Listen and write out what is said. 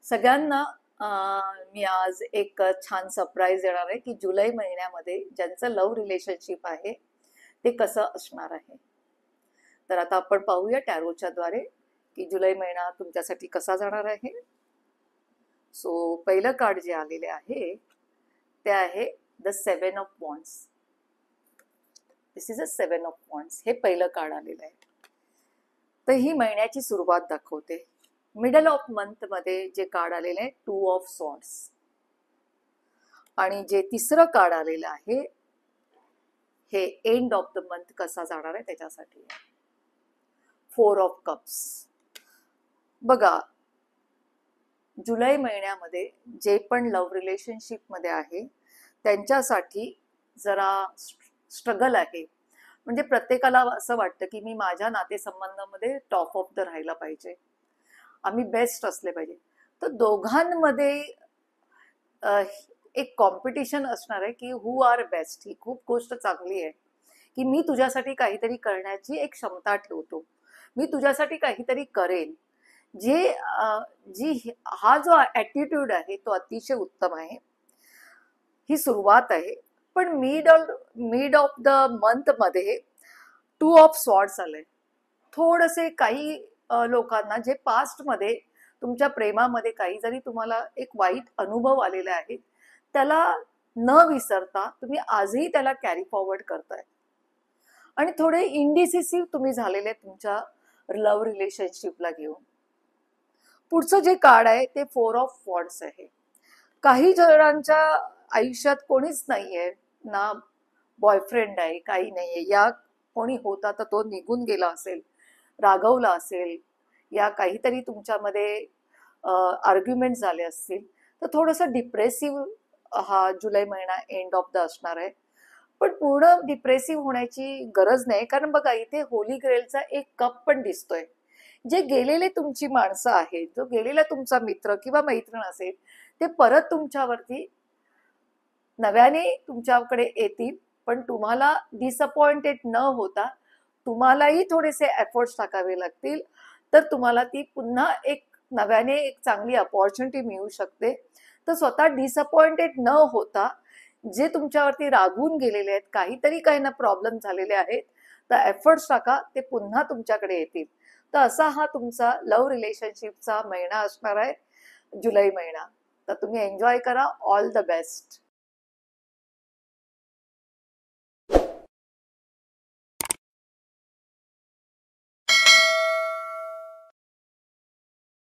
सगळ्यांना मी आज एक छान सरप्राईज देणार आहे की जुलै महिन्यामध्ये ज्यांचं लव्ह रिलेशनशिप आहे ते कसं असणार आहे. तर आता आपण पाहूया टॅरोच्या द्वारे की जुलै महिना तुमच्यासाठी कसा जाणार आहे. सो पहिलं कार्ड जे आलेले आहे ते आहे the 7 of wands. This is a 7 of wands. हे पहिलं कार्ड आलेलं आहे. तर ही महिन्याची सुरुवात दाखवते. मिडल ऑफ मंथ मध्ये जे कार्ड आलेले आहे 2 ऑफ सॉर्ड्स, आणि जे तिसरं कार्ड आलेलं आहे हे एंड ऑफ द मंथ कसा जाणार आहे त्याच्यासाठी 4 ऑफ कप्स. बघा, जुलै महिन्यामध्ये जे पण लव्ह रिलेशनशिप मध्ये आहे त्यांच्यासाठी जरा स्ट्रगल आहे. म्हणजे प्रत्येकाला असं वाटतं की मी माझ्या नातेसंबंधामध्ये टॉप ऑफ द राहायला पाहिजे, आम्ही बेस्ट असले पाहिजे. तर दोघांमध्ये एक कॉम्पिटिशन असणार आहे की हु आर बेस्ट. ही खूप गोष्ट चांगली आहे की मी तुझ्यासाठी काहीतरी करण्याची एक क्षमता ठेवतो, मी तुझ्यासाठी काहीतरी करेन. हा जो ॲटिट्यूड आहे तो अतिशय उत्तम आहे. ही सुरुवात आहे. पण मिड ऑफ द मंथ मध्ये 2 ऑफ स्वॉर्ड्स आले. थोडेसे काही लोकांना जे पास्ट मध्ये तुमच्या प्रेमामध्ये काही जरी तुम्हाला एक वाईट अनुभव आलेले आहेत त्याला न विसरता तुम्ही आजही त्याला कॅरी फॉरवर्ड करताय, आणि थोडे इंडिसिसिव्ह तुम्ही झालेले तुमच्या लव्ह रिलेशनशिपला घेऊन. पुढचं जे कार्ड आहे ते 4 ऑफ वॉन्ड्स आहे. काही जणांच्या आयुष्यात कोणीच नाहीये, ना बॉयफ्रेंड आहे, काही नाहीये, या कोणी होता तर तो निघून गेला असेल, रागवला असेल, या काहीतरी तुमच्यामध्ये आर्ग्युमेंट झाले असतील. तर थोडंसं डिप्रेसिव्ह हा जुलै महिना एंड ऑफ द असणार आहे. पण पूर्ण डिप्रेसिव्ह होण्याची गरज नाही, कारण बघा इथे होली ग्रेलचा एक कप पण दिसतोय. जे गेलेले तुमची माणसं आहेत, जो गेलेला तुमचा मित्र किंवा मैत्रीण असेल ते परत तुमच्यावरती नव्याने तुमच्याकडे येतील. पण तुम्हाला डिसअपॉइंटेड न होता तुम्हालाही थोडेसे एफर्ट्स टाकावे लागतील, तर तुम्हाला ती पुन्हा एक नव्याने एक चांगली अपॉर्च्युनिटी मिळू शकते. तर स्वतः डिसअपॉइंटेड न होता जे तुमच्यावरती रागून गेलेले आहेत, काही ना प्रॉब्लेम झालेले आहेत, तर एफर्ट्स टाका, ते पुन्हा तुमच्याकडे येतील. तर असा हा तुमचा लव्ह रिलेशनशिपचा महिना असणार आहे जुलै महिना. तर तुम्ही एन्जॉय करा. All the best.